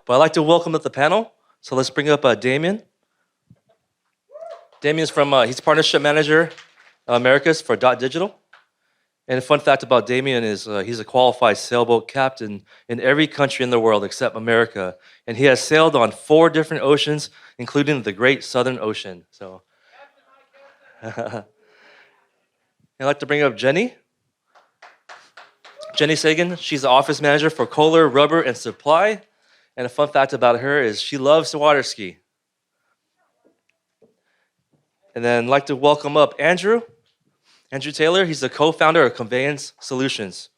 But I'd like to welcome up the panel. So let's bring up Damien. Damien's from, he's partnership manager Americas for Dotdigital. And a fun fact about Damien is he's a qualified sailboat captain in every country in the world except America. And he has sailed on 4 different oceans, including the Great Southern Ocean. So I'd like to bring up Jenny. Jenny Sagan, she's the office manager for Koehler Rubber and Supply. And a fun fact about her is she loves to water ski. And then I'd like to welcome up Andrew Taylor. He's the co-founder of Conveyance Solutions.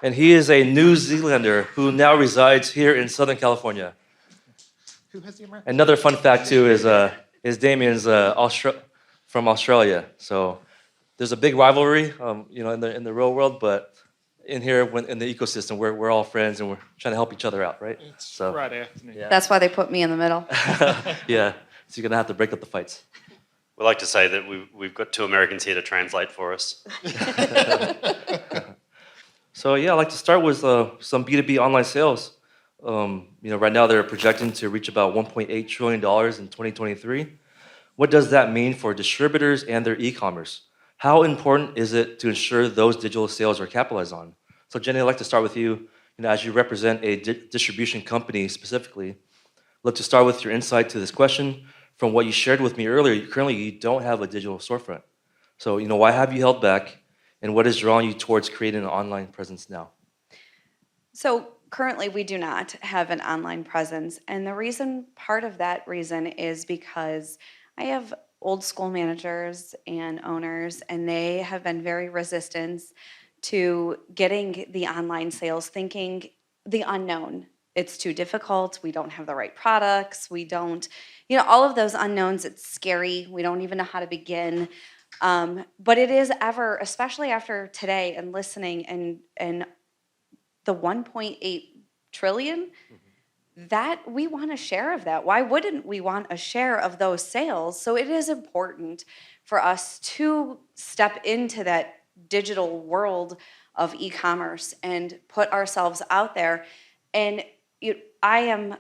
And he is a New Zealander who now resides here in Southern California. Who has the American? Another fun fact too is Damien's from Australia. So there's a big rivalry, in the real world, but in here, in the ecosystem, we're all friends and we're trying to help each other out, right? It's so, Friday afternoon. Yeah. That's why they put me in the middle. Yeah, so you're gonna have to break up the fights. We like to say that we've got 2 Americans here to translate for us. So yeah, I'd like to start with some B2B online sales. Right now they're projecting to reach about $1.8 trillion in 2023. What does that mean for distributors and their e-commerce? How important is it to ensure those digital sales are capitalized on? So Jenny, I'd like to start with you. As you represent a distribution company specifically, I'd like to start with your insight to this question. From what you shared with me earlier, currently you don't have a digital storefront. So, why have you held back, and what is drawing you towards creating an online presence now? So currently we do not have an online presence. And part of that reason is because I have old school managers and owners, and they have been very resistant to getting the online sales, thinking the unknown. It's too difficult. We don't have the right products. We don't, all of those unknowns, it's scary. We don't even know how to begin. But it is especially after today and listening and the 1.8 trillion, that we want a share of that. Why wouldn't we want a share of those sales? So it is important for us to step into that digital world of e-commerce and put ourselves out there. And I am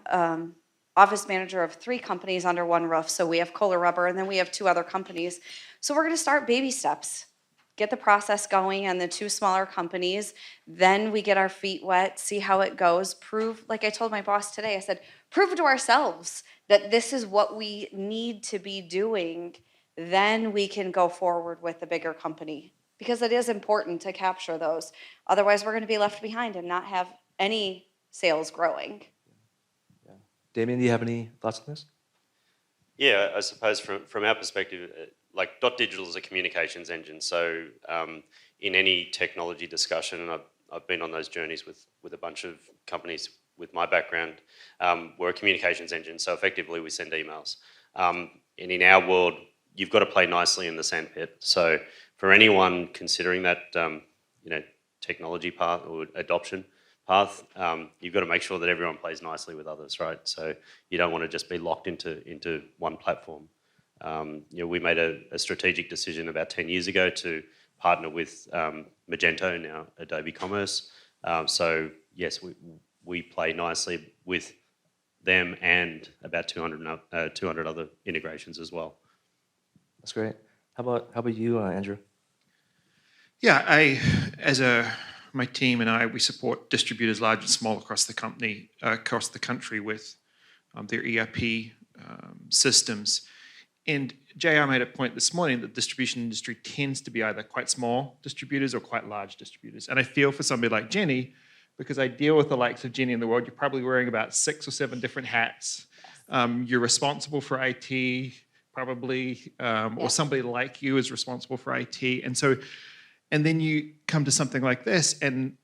office manager of 3 companies under one roof. So we have Koehler Rubber, and then we have 2 other companies. So we're going to start baby steps, get the process going on the 2 smaller companies. Then we get our feet wet, see how it goes, prove, like I told my boss today, I said, prove to ourselves that this is what we need to be doing. Then we can go forward with the bigger company, because it is important to capture those. Otherwise, we're going to be left behind and not have any sales growing. Yeah. Damien, do you have any thoughts on this? Yeah, I suppose from our perspective, like Dotdigital is a communications engine. So in any technology discussion, and I've been on those journeys with a bunch of companies with my background, we're a communications engine. So effectively, we send emails. And in our world, you've got to play nicely in the sandpit. So for anyone considering that, technology path or adoption path, you've got to make sure that everyone plays nicely with others, right? So you don't want to just be locked into one platform. We made a strategic decision about 10 years ago to partner with Magento, now Adobe Commerce. So yes, we play nicely with them and about 200 other integrations as well. That's great. How about you, Andrew? Yeah, my team and I, we support distributors large and small across the country with their ERP systems. And JR made a point this morning that the distribution industry tends to be either quite small distributors or quite large distributors. And I feel for somebody like Jenny, because I deal with the likes of Jenny in the world, you're probably wearing about 6 or 7 different hats. You're responsible for IT, probably, or somebody like you is responsible for IT. And then you come to something like this, and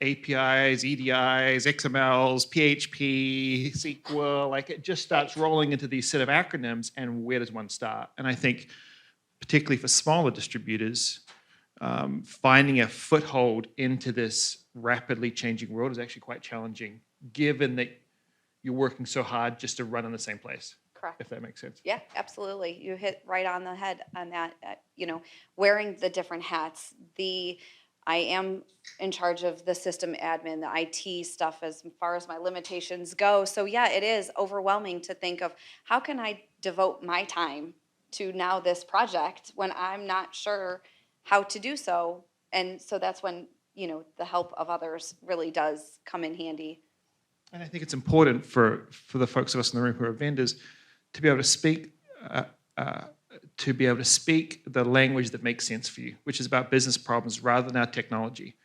APIs, EDIs, XMLs, PHP, SQL, like it just starts rolling into these set of acronyms, and where does one start? And I think, particularly for smaller distributors, finding a foothold into this rapidly changing world is actually quite challenging, given that you're working so hard just to run in the same place. Correct. If that makes sense. Yeah, absolutely. You hit right on the head on that. Wearing the different hats, the I am in charge of the system admin, the IT stuff as far as my limitations go. So yeah, it is overwhelming to think of how can I devote my time to now this project when I'm not sure how to do so. And so that's when, the help of others really does come in handy. And I think it's important for the folks of us in the room who are vendors to be able to speak the language that makes sense for you, which is about business problems rather than our technology.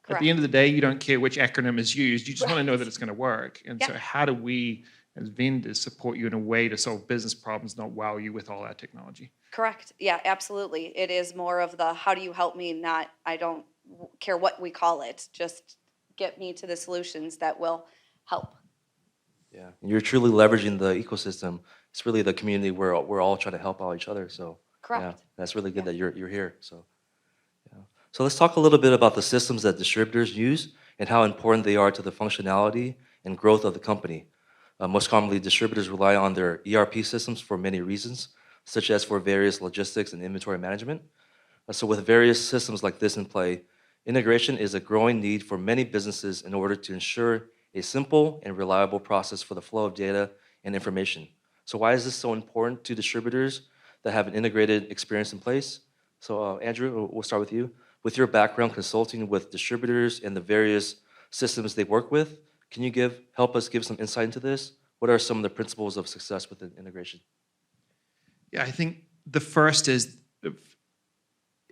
At the end of the day, you don't care which acronym is used. You just want to know that it's going to work. And so how do we, as vendors, support you in a way to solve business problems, not wow you with all our technology? Correct. Yeah, absolutely. It is more of the how do you help me, not I don't care what we call it. Just get me to the solutions that will help. Yeah, and you're truly leveraging the ecosystem. It's really the community where we're all trying to help out each other. So Correct. yeah, that's really good that you're here. So yeah. So let's talk a little bit about the systems that distributors use and how important they are to the functionality and growth of the company. Most commonly, distributors rely on their ERP systems for many reasons, such as for various logistics and inventory management. So with various systems like this in play, integration is a growing need for many businesses in order to ensure a simple and reliable process for the flow of data and information. So why is this so important to distributors that have an integrated experience in place? So Andrew, we'll start with you. With your background consulting with distributors and the various systems they work with, can you help us give some insight into this? What are some of the principles of success with integration? Yeah, I think the first is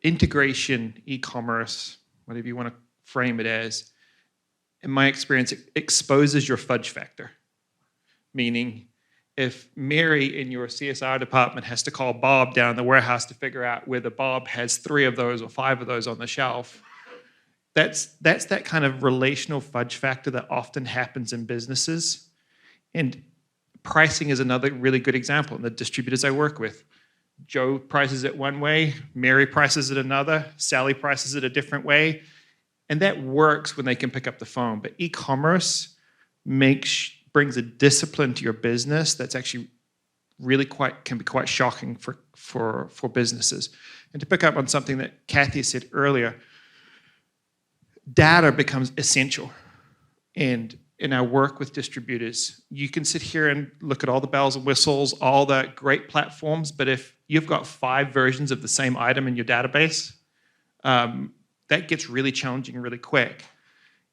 integration, e-commerce, whatever you want to frame it as. In my experience, it exposes your fudge factor. Meaning, if Mary in your CSR department has to call Bob down in the warehouse to figure out whether Bob has 3 of those or 5 of those on the shelf, that's that kind of relational fudge factor that often happens in businesses. And pricing is another really good example. In the distributors I work with, Joe prices it one way, Mary prices it another, Sally prices it a different way. And that works when they can pick up the phone. But e-commerce brings a discipline to your business that's actually really can be quite shocking for businesses. And to pick up on something that Kathy said earlier, data becomes essential. And in our work with distributors, you can sit here and look at all the bells and whistles, all the great platforms, but if you've got 5 versions of the same item in your database, that gets really challenging really quick.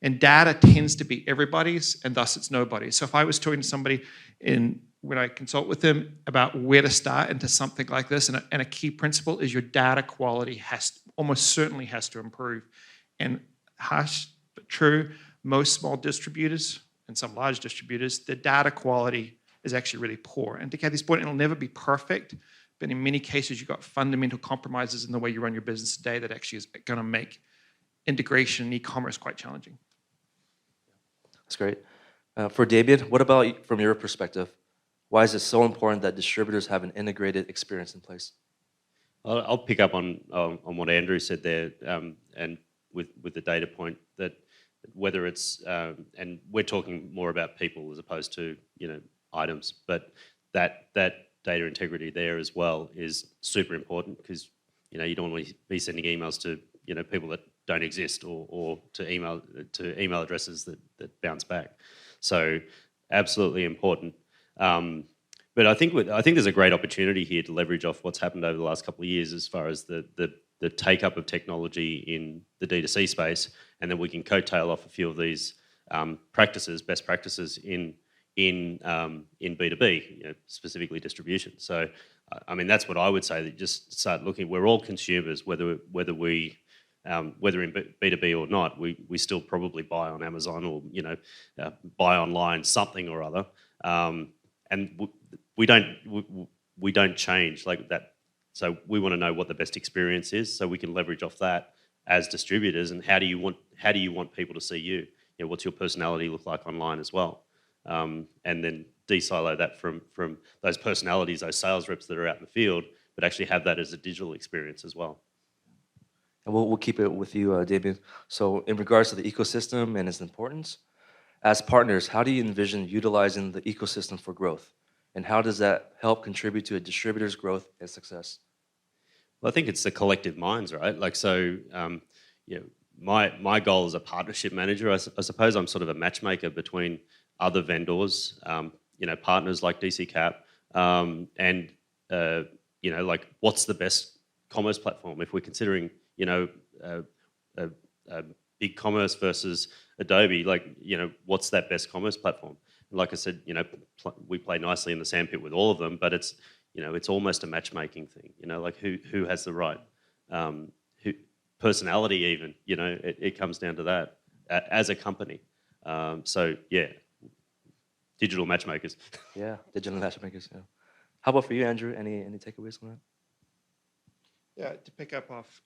And data tends to be everybody's, and thus it's nobody's. So if I was talking to somebody when I consult with them about where to start into something like this, and a key principle is your data quality almost certainly has to improve. And harsh but true, most small distributors and some large distributors, the data quality is actually really poor. And to Kathy's point, it'll never be perfect, but in many cases, you've got fundamental compromises in the way you run your business today that actually is going to make integration and e-commerce quite challenging. That's great. For Damien, what about from your perspective? Why is it so important that distributors have an integrated experience in place? I'll pick up on what Andrew said there, and with the data point that whether it's and we're talking more about people as opposed to items, but that data integrity there as well is super important because you don't want to be sending emails to people that don't exist or to email addresses that bounce back. So absolutely important. But I think there's a great opportunity here to leverage off what's happened over the last couple of years as far as the take-up of technology in the D2C space, and then we can coattail off a few of these best practices in B2B, specifically distribution. So, I mean, that's what I would say. That just start looking. We're all consumers, whether in B2B or not. We still probably buy on Amazon or buy online something or other, and we don't change like that. So we want to know what the best experience is, so we can leverage off that as distributors. And how do you want people to see you? What's your personality look like online as well? And then de-silo that from those personalities, those sales reps that are out in the field, but actually have that as a digital experience as well. And we'll keep it with you, Damien. So in regards to the ecosystem and its importance, as partners, how do you envision utilizing the ecosystem for growth? And how does that help contribute to a distributor's growth and success? Well, I think it's the collective minds, right? Like, so, my goal as a partnership manager, I suppose I'm sort of a matchmaker between other vendors, partners like DCKAP, and like what's the best commerce platform if we're considering, uh, big commerce versus Adobe, what's that best commerce platform? Like I said, we play nicely in the sandpit with all of them, but it's almost a matchmaking thing, like who has the right personality even, it comes down to that as a company. So yeah, digital matchmakers. Yeah, digital matchmakers. Yeah. How about for you, Andrew? Any takeaways from that? Yeah, to pick up off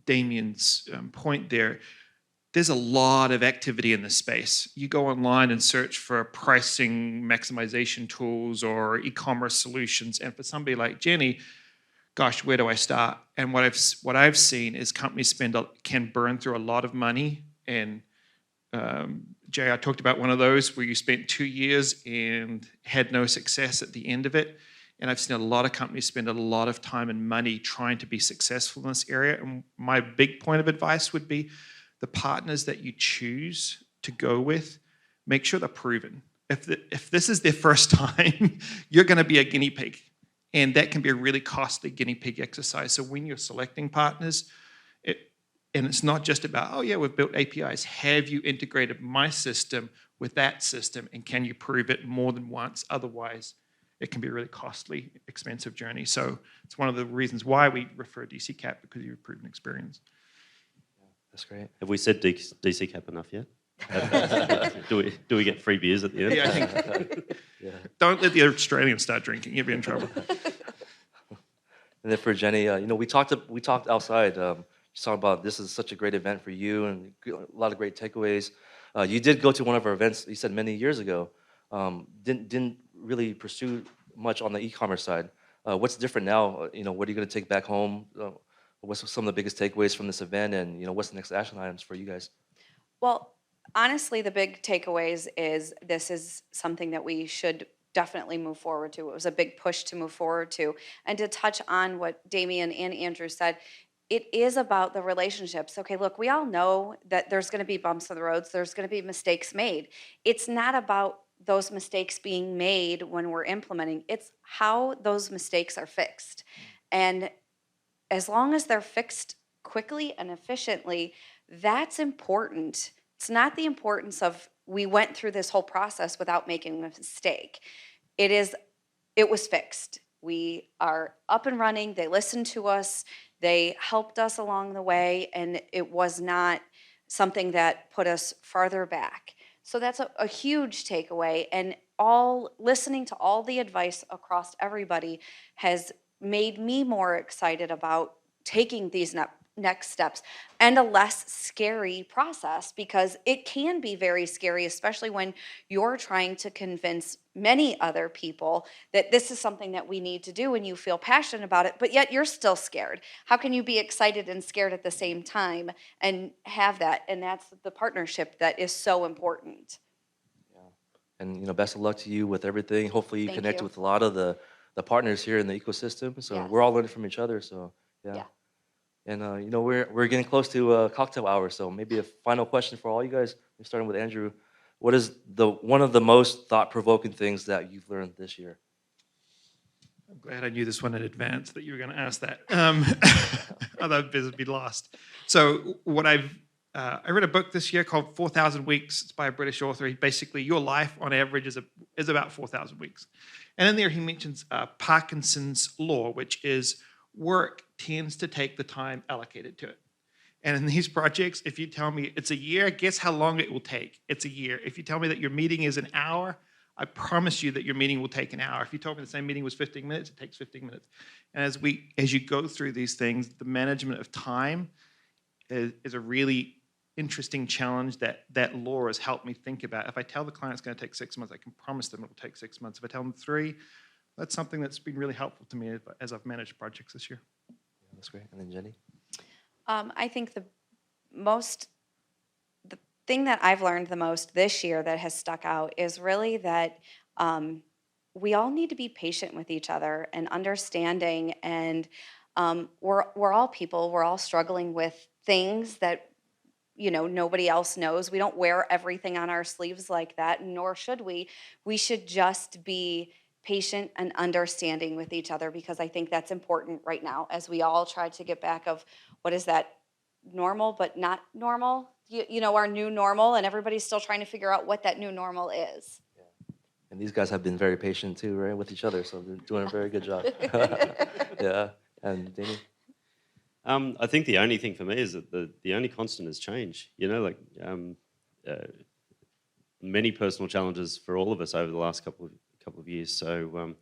Damien's point there's a lot of activity in this space. You go online and search for pricing maximization tools or e-commerce solutions, and for somebody like Jenny, gosh, where do I start? And what I've seen is companies can burn through a lot of money. And Jay, I talked about one of those where you spent 2 years and had no success at the end of it. And I've seen a lot of companies spend a lot of time and money trying to be successful in this area. And my big point of advice would be the partners that you choose to go with, make sure they're proven. If this is their first time, you're going to be a guinea pig. And that can be a really costly guinea pig exercise. So when you're selecting partners, and it's not just about, oh yeah, we've built APIs. Have you integrated my system with that system? And can you prove it more than once? Otherwise, it can be a really costly, expensive journey. So it's one of the reasons why we refer DCKAP, because you've proven experience. That's great. Have we said DCKAP enough yet? do we get free beers at the end? Yeah, I think. Yeah. Don't let the Australians start drinking. You'll be in trouble. And then for Jenny, we talked outside. Just talking about this is such a great event for you and a lot of great takeaways. You did go to one of our events. You said many years ago. Didn't really pursue much on the e-commerce side. What's different now? What are you going to take back home? What's some of the biggest takeaways from this event, and what's the next action items for you guys? Well, honestly, the big takeaways is this is something that we should definitely move forward to. It was a big push to move forward to. And to touch on what Damien and Andrew said, it is about the relationships. Okay, look, we all know that there's going to be bumps in the roads. There's going to be mistakes made. It's not about those mistakes being made when we're implementing. It's how those mistakes are fixed. And as long as they're fixed quickly and efficiently, that's important. It's not the importance of we went through this whole process without making a mistake. It was fixed. We are up and running. They listened to us. They helped us along the way, and it was not something that put us farther back. So that's a huge takeaway, and listening to all the advice across everybody has made me more excited about taking these next steps and a less scary process, because it can be very scary, especially when you're trying to convince many other people that this is something that we need to do and you feel passionate about it, but yet you're still scared. How can you be excited and scared at the same time and have that? And that's the partnership that is so important. Yeah. And best of luck to you with everything. Hopefully you Thank connect you. with a lot of the partners here in the ecosystem. So Yes. we're all learning from each other. So yeah. And we're getting close to cocktail hour. So maybe a final question for all you guys, starting with Andrew. What is one of the most thought-provoking things that you've learned this year? I'm glad I knew this one in advance that you were going to ask that. Otherwise, I'd be lost. So I read a book this year called 4,000 Weeks. It's by a British author. Basically, your life on average is about 4,000 weeks. And in there he mentions Parkinson's law, which is work tends to take the time allocated to it. And in these projects, if you tell me it's a year, guess how long it will take? It's a year. If you tell me that your meeting is an hour, I promise you that your meeting will take an hour. If you told me the same meeting was 15 minutes, it takes 15 minutes. And as you go through these things, the management of time is a really interesting challenge that law has helped me think about. If I tell the client it's going to take 6 months, I can promise them it will take 6 months. If I tell them 3, that's something that's been really helpful to me as I've managed projects this year. Yeah, that's great. And then Jenny? I think the thing that I've learned the most this year that has stuck out is really that we all need to be patient with each other and understanding, and we're all people. We're all struggling with things that nobody else knows. We don't wear everything on our sleeves like that, nor should we. We should just be patient and understanding with each other, because I think that's important right now as we all try to get back of what is that normal but not normal, our new normal, and everybody's still trying to figure out what that new normal is. And these guys have been very patient too, right, with each other, so they're doing a very good job. Yeah, and Damien? I think the only thing for me is that the only constant is change. Many personal challenges for all of us over the last couple of years. So,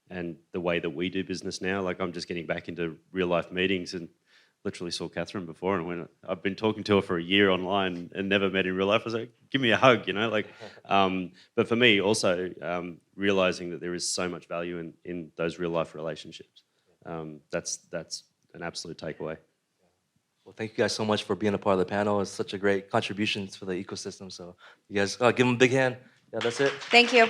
and the way that we do business now, like I'm just getting back into real life meetings and literally saw Catherine before, and when I've been talking to her for a year online and never met in real life, I was like, give me a hug, But for me, also realizing that there is so much value in those real life relationships. That's an absolute takeaway. Well, thank you guys so much for being a part of the panel. It's such a great contribution to the ecosystem. So you guys give them a big hand. Yeah, that's it. Thank you.